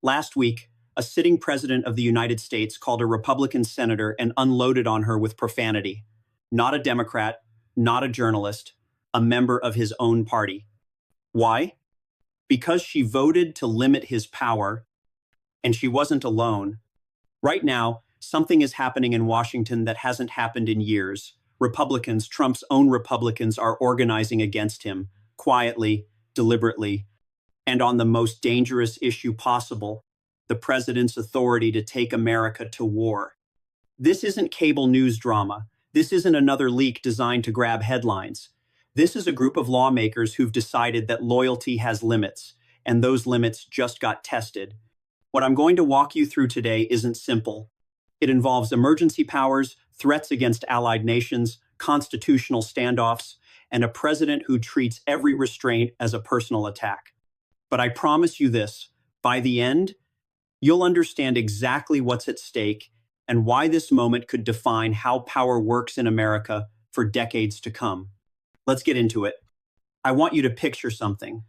Last week, a sitting president of the United States called a Republican senator and unloaded on her with profanity. Not a Democrat, not a journalist, a member of his own party. Why? Because she voted to limit his power, and she wasn't alone. Right now, something is happening in Washington that hasn't happened in years. Republicans, Trump's own Republicans, are organizing against him, quietly, deliberately, and on the most dangerous issue possible, the president's authority to take America to war. This isn't cable news drama. This isn't another leak designed to grab headlines. This is a group of lawmakers who've decided that loyalty has limits, and those limits just got tested. What I'm going to walk you through today isn't simple. It involves emergency powers, threats against allied nations, constitutional standoffs, and a president who treats every restraint as a personal attack. But I promise you this, by the end, you'll understand exactly what's at stake and why this moment could define how power works in America for decades to come. Let's get into it. I want you to picture something.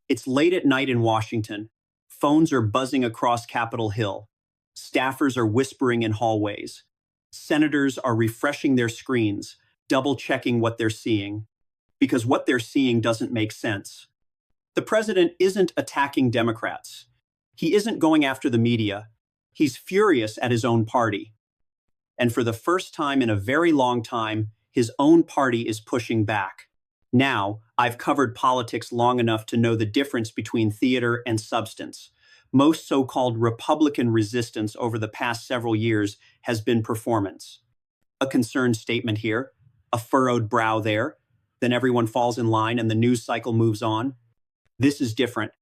It's late at night in Washington. Phones are buzzing across Capitol Hill. Staffers are whispering in hallways. Senators are refreshing their screens, double-checking what they're seeing, because what they're seeing doesn't make sense. The president isn't attacking Democrats. He isn't going after the media. He's furious at his own party. And for the first time in a very long time, his own party is pushing back. Now, I've covered politics long enough to know the difference between theater and substance. Most so-called Republican resistance over the past several years has been performance. A concerned statement here, a furrowed brow there, then everyone falls in line and the news cycle moves on. This is different.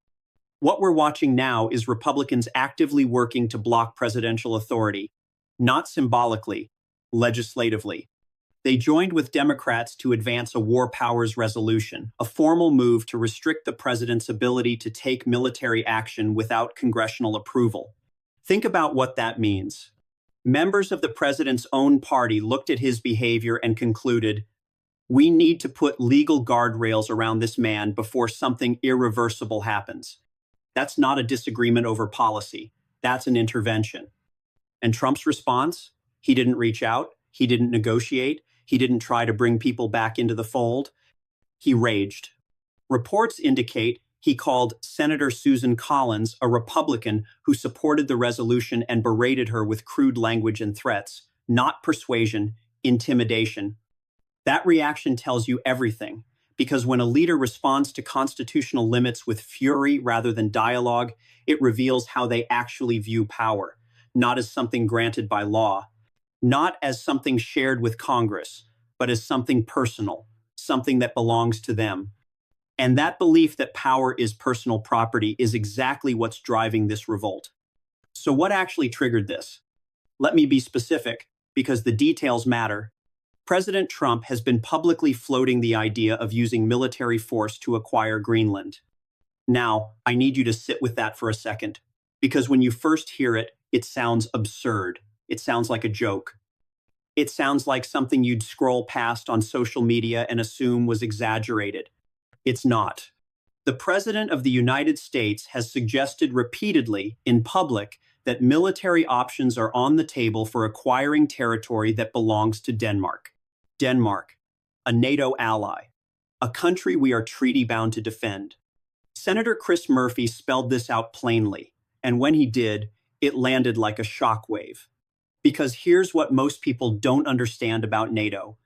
What we're watching now is Republicans actively working to block presidential authority, not symbolically, legislatively. They joined with Democrats to advance a war powers resolution, a formal move to restrict the president's ability to take military action without congressional approval. Think about what that means. Members of the president's own party looked at his behavior and concluded, we need to put legal guardrails around this man before something irreversible happens. That's not a disagreement over policy. That's an intervention. And Trump's response? He didn't reach out. He didn't negotiate. He didn't try to bring people back into the fold. He raged. Reports indicate he called Senator Susan Collins a Republican who supported the resolution and berated her with crude language and threats, not persuasion, intimidation. That reaction tells you everything, because when a leader responds to constitutional limits with fury rather than dialogue, it reveals how they actually view power, not as something granted by law, not as something shared with Congress, but as something personal, something that belongs to them. And that belief that power is personal property is exactly what's driving this revolt. So what actually triggered this? Let me be specific, because the details matter. President Trump has been publicly floating the idea of using military force to acquire Greenland. Now, I need you to sit with that for a second, because when you first hear it, it sounds absurd. It sounds like a joke. It sounds like something you'd scroll past on social media and assume was exaggerated. It's not. The President of the United States has suggested repeatedly in public that military options are on the table for acquiring territory that belongs to Denmark. Denmark, a NATO ally, a country we are treaty-bound to defend. Senator Chris Murphy spelled this out plainly, and when he did, it landed like a shockwave. Because here's what most people don't understand about NATO.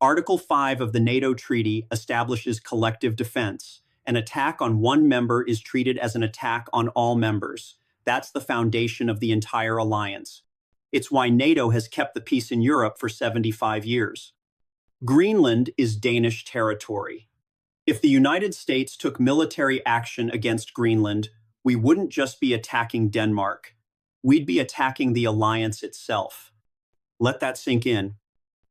Article 5 of the NATO Treaty establishes collective defense. An attack on one member is treated as an attack on all members. That's the foundation of the entire alliance. It's why NATO has kept the peace in Europe for 75 years. Greenland is Danish territory. If the United States took military action against Greenland, we wouldn't just be attacking Denmark. We'd be attacking the alliance itself. Let that sink in.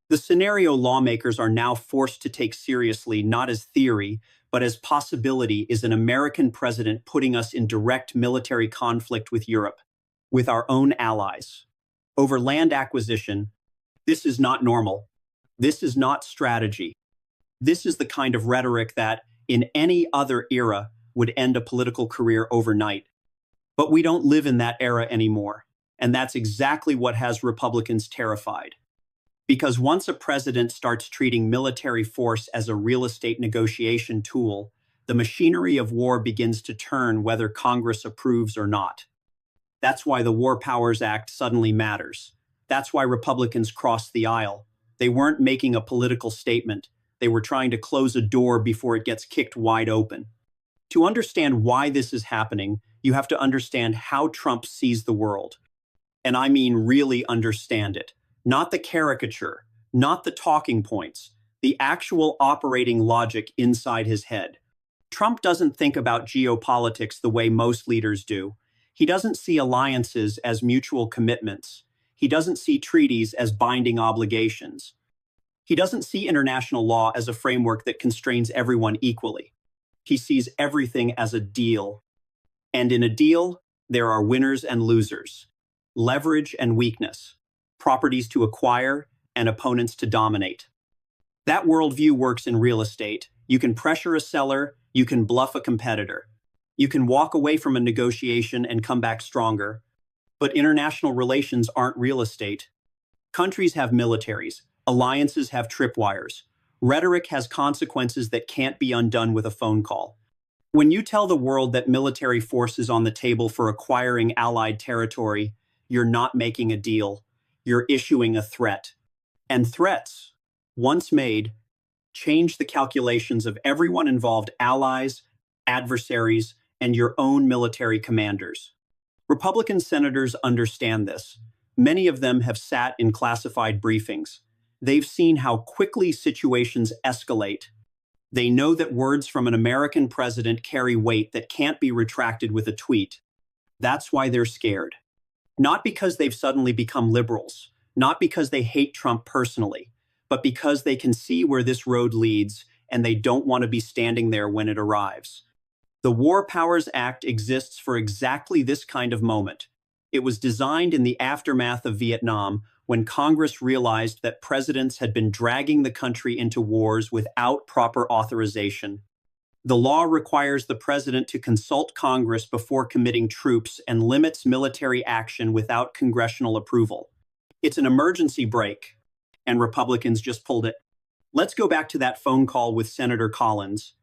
The scenario lawmakers are now forced to take seriously not as theory, but as possibility is an American president putting us in direct military conflict with Europe, with our own allies. Over land acquisition, this is not normal. This is not strategy. This is the kind of rhetoric that, in any other era, would end a political career overnight. But we don't live in that era anymore. And that's exactly what has Republicans terrified. Because once a president starts treating military force as a real estate negotiation tool, the machinery of war begins to turn whether Congress approves or not. That's why the War Powers Act suddenly matters. That's why Republicans crossed the aisle. They weren't making a political statement. They were trying to close a door before it gets kicked wide open. To understand why this is happening, you have to understand how Trump sees the world. And I mean really understand it. Not the caricature, not the talking points, the actual operating logic inside his head. Trump doesn't think about geopolitics the way most leaders do. He doesn't see alliances as mutual commitments. He doesn't see treaties as binding obligations. He doesn't see international law as a framework that constrains everyone equally. He sees everything as a deal. And in a deal, there are winners and losers, leverage and weakness, properties to acquire and opponents to dominate. That worldview works in real estate. You can pressure a seller, you can bluff a competitor. You can walk away from a negotiation and come back stronger. But international relations aren't real estate. Countries have militaries. Alliances have tripwires. Rhetoric has consequences that can't be undone with a phone call. When you tell the world that military force is on the table for acquiring allied territory, you're not making a deal. You're issuing a threat. And threats, once made, change the calculations of everyone involved: allies, adversaries, and your own military commanders. Republican senators understand this. Many of them have sat in classified briefings. They've seen how quickly situations escalate. They know that words from an American president carry weight that can't be retracted with a tweet. That's why they're scared. Not because they've suddenly become liberals, not because they hate Trump personally, but because they can see where this road leads and they don't want to be standing there when it arrives. The War Powers Act exists for exactly this kind of moment. It was designed in the aftermath of Vietnam, when Congress realized that presidents had been dragging the country into wars without proper authorization. The law requires the president to consult Congress before committing troops and limits military action without congressional approval. It's an emergency brake, and Republicans just pulled it. Let's go back to that phone call with Senator Collins,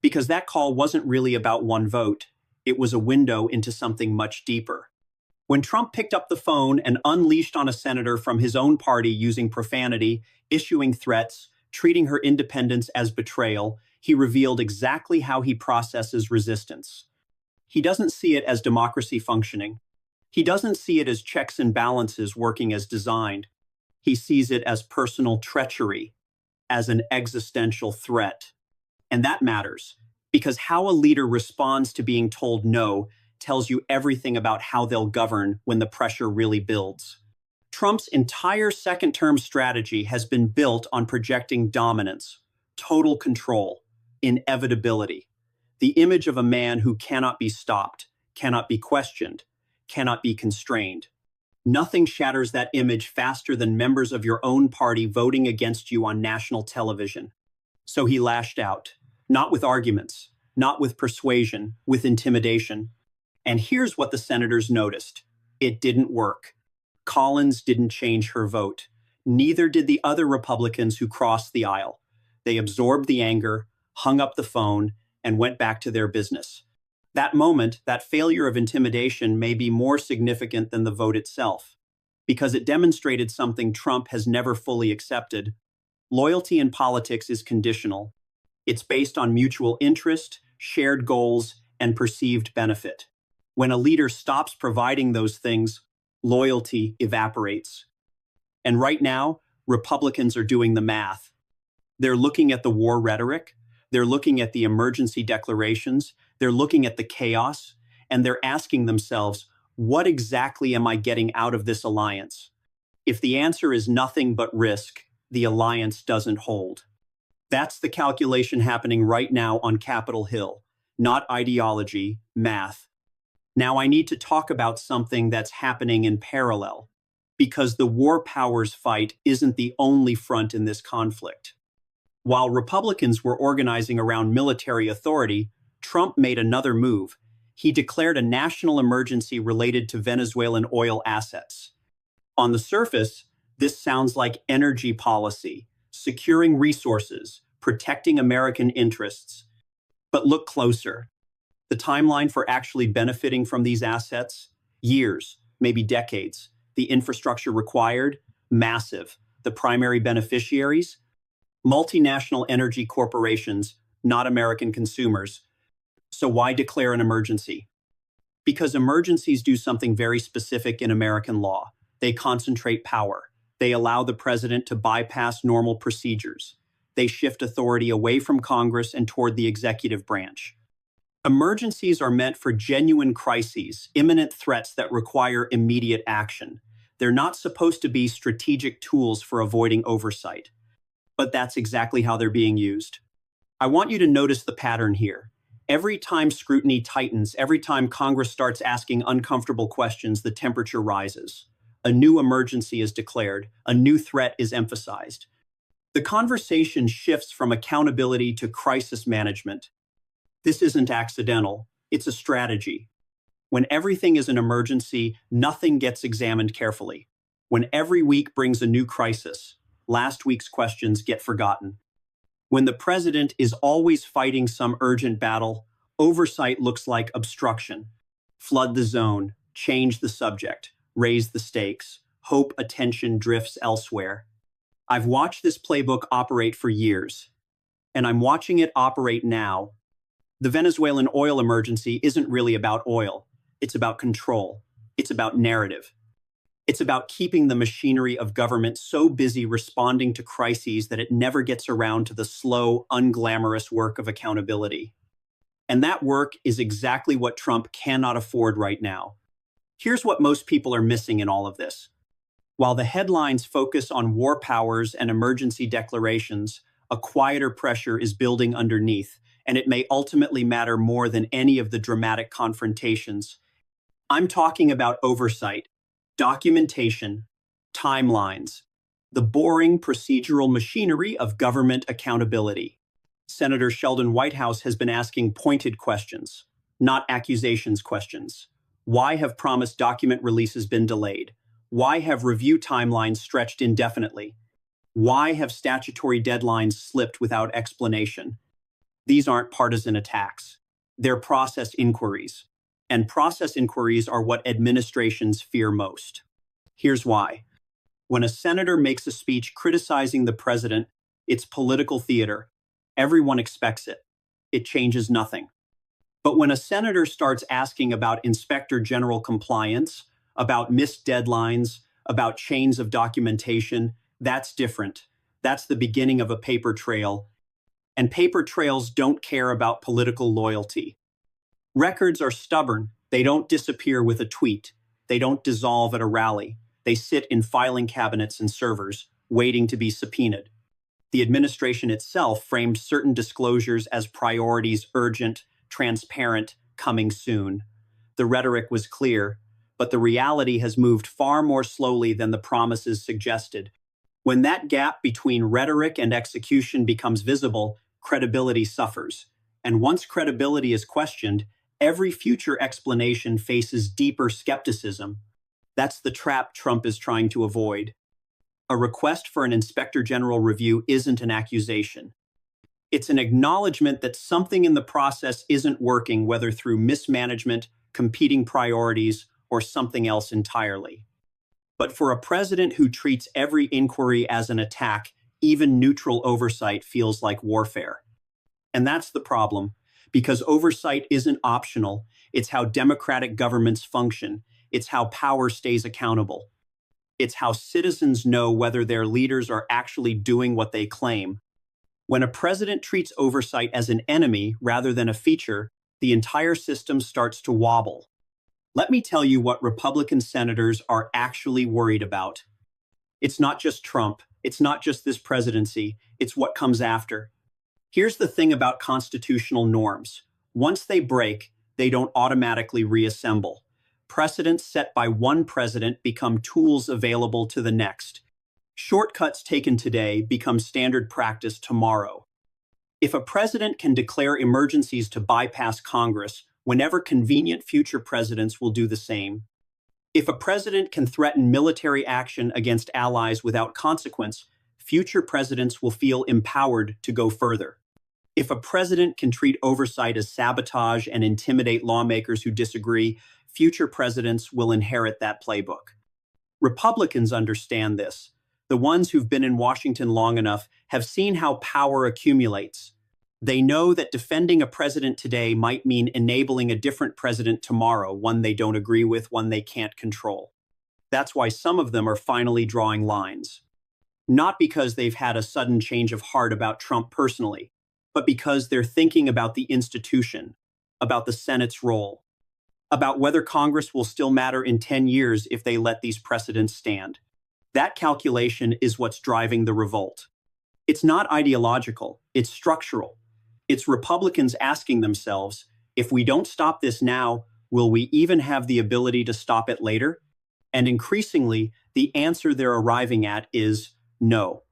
because that call wasn't really about one vote. It was a window into something much deeper. When Trump picked up the phone and unleashed on a senator from his own party using profanity, issuing threats, treating her independence as betrayal, he revealed exactly how he processes resistance. He doesn't see it as democracy functioning. He doesn't see it as checks and balances working as designed. He sees it as personal treachery, as an existential threat. And that matters, because how a leader responds to being told no tells you everything about how they'll govern when the pressure really builds. Trump's entire second-term strategy has been built on projecting dominance, total control, inevitability, the image of a man who cannot be stopped, cannot be questioned, cannot be constrained. Nothing shatters that image faster than members of your own party voting against you on national television. So he lashed out, not with arguments, not with persuasion, with intimidation. And here's what the senators noticed. It didn't work. Collins didn't change her vote. Neither did the other Republicans who crossed the aisle. They absorbed the anger, hung up the phone, and went back to their business. That moment, that failure of intimidation, may be more significant than the vote itself, because it demonstrated something Trump has never fully accepted. Loyalty in politics is conditional. It's based on mutual interest, shared goals, and perceived benefit. When a leader stops providing those things, loyalty evaporates. And right now, Republicans are doing the math. They're looking at the war rhetoric, they're looking at the emergency declarations, they're looking at the chaos, and they're asking themselves, what exactly am I getting out of this alliance? If the answer is nothing but risk, the alliance doesn't hold. That's the calculation happening right now on Capitol Hill, not ideology, math. Now I need to talk about something that's happening in parallel, because the war powers fight isn't the only front in this conflict. While Republicans were organizing around military authority, Trump made another move. He declared a national emergency related to Venezuelan oil assets. On the surface, this sounds like energy policy, securing resources, protecting American interests. But look closer. The timeline for actually benefiting from these assets? Years, maybe decades. The infrastructure required? Massive. The primary beneficiaries? Multinational energy corporations, not American consumers. So why declare an emergency? Because emergencies do something very specific in American law. They concentrate power. They allow the president to bypass normal procedures. They shift authority away from Congress and toward the executive branch. Emergencies are meant for genuine crises, imminent threats that require immediate action. They're not supposed to be strategic tools for avoiding oversight. But that's exactly how they're being used. I want you to notice the pattern here. Every time scrutiny tightens, every time Congress starts asking uncomfortable questions, the temperature rises. A new emergency is declared, a new threat is emphasized. The conversation shifts from accountability to crisis management. This isn't accidental, it's a strategy. When everything is an emergency, nothing gets examined carefully. When every week brings a new crisis, last week's questions get forgotten. When the president is always fighting some urgent battle, oversight looks like obstruction. Flood the zone, change the subject, raise the stakes, hope attention drifts elsewhere. I've watched this playbook operate for years, and I'm watching it operate now. The Venezuelan oil emergency isn't really about oil. It's about control. It's about narrative. It's about keeping the machinery of government so busy responding to crises that it never gets around to the slow, unglamorous work of accountability. And that work is exactly what Trump cannot afford right now. Here's what most people are missing in all of this. While the headlines focus on war powers and emergency declarations, a quieter pressure is building underneath, and it may ultimately matter more than any of the dramatic confrontations. I'm talking about oversight, documentation, timelines, the boring procedural machinery of government accountability. Senator Sheldon Whitehouse has been asking pointed questions, not accusations questions. Why have promised document releases been delayed? Why have review timelines stretched indefinitely? Why have statutory deadlines slipped without explanation? These aren't partisan attacks. They're process inquiries. And process inquiries are what administrations fear most. Here's why. When a senator makes a speech criticizing the president, it's political theater. Everyone expects it. It changes nothing. But when a senator starts asking about inspector general compliance, about missed deadlines, about chains of documentation, that's different. That's the beginning of a paper trail. And paper trails don't care about political loyalty. Records are stubborn. They don't disappear with a tweet. They don't dissolve at a rally. They sit in filing cabinets and servers, waiting to be subpoenaed. The administration itself framed certain disclosures as priorities: urgent, transparent, coming soon. The rhetoric was clear, but the reality has moved far more slowly than the promises suggested. When that gap between rhetoric and execution becomes visible, credibility suffers. And once credibility is questioned, every future explanation faces deeper skepticism. That's the trap Trump is trying to avoid. A request for an inspector general review isn't an accusation. It's an acknowledgement that something in the process isn't working, whether through mismanagement, competing priorities, or something else entirely. But for a president who treats every inquiry as an attack, even neutral oversight feels like warfare. And that's the problem, because oversight isn't optional. It's how democratic governments function. It's how power stays accountable. It's how citizens know whether their leaders are actually doing what they claim. When a president treats oversight as an enemy rather than a feature, the entire system starts to wobble. Let me tell you what Republican senators are actually worried about. It's not just Trump. It's not just this presidency. It's what comes after. Here's the thing about constitutional norms. Once they break, they don't automatically reassemble. Precedents set by one president become tools available to the next. Shortcuts taken today become standard practice tomorrow. If a president can declare emergencies to bypass Congress, Whenever convenient, future presidents will do the same. If a president can threaten military action against allies without consequence, future presidents will feel empowered to go further. If a president can treat oversight as sabotage and intimidate lawmakers who disagree, future presidents will inherit that playbook. Republicans understand this. The ones who've been in Washington long enough have seen how power accumulates. They know that defending a president today might mean enabling a different president tomorrow, one they don't agree with, one they can't control. That's why some of them are finally drawing lines. Not because they've had a sudden change of heart about Trump personally, but because they're thinking about the institution, about the Senate's role, about whether Congress will still matter in 10 years if they let these precedents stand. That calculation is what's driving the revolt. It's not ideological, it's structural. It's Republicans asking themselves, if we don't stop this now, will we even have the ability to stop it later? And increasingly, the answer they're arriving at is no.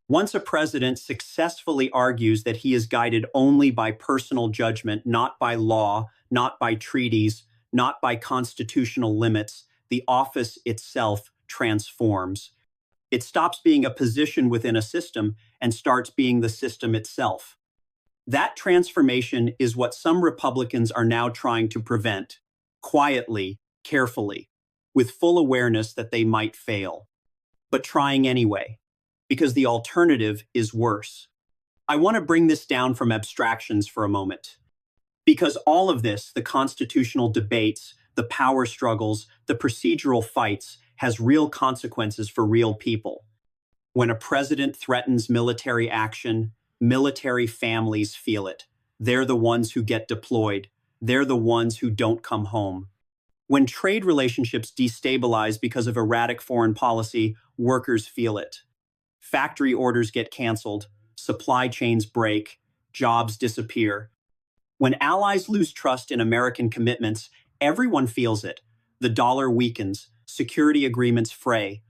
Once a president successfully argues that he is guided only by personal judgment, not by law, not by treaties, not by constitutional limits, the office itself transforms. It stops being a position within a system and starts being the system itself. That transformation is what some Republicans are now trying to prevent, quietly, carefully, with full awareness that they might fail, but trying anyway, because the alternative is worse. I want to bring this down from abstractions for a moment, because all of this, the constitutional debates, the power struggles, the procedural fights, has real consequences for real people. When a president threatens military action, military families feel it. They're the ones who get deployed. They're the ones who don't come home. When trade relationships destabilize because of erratic foreign policy, workers feel it. Factory orders get canceled, supply chains break, jobs disappear. When allies lose trust in American commitments, everyone feels it. The dollar weakens, security agreements fray,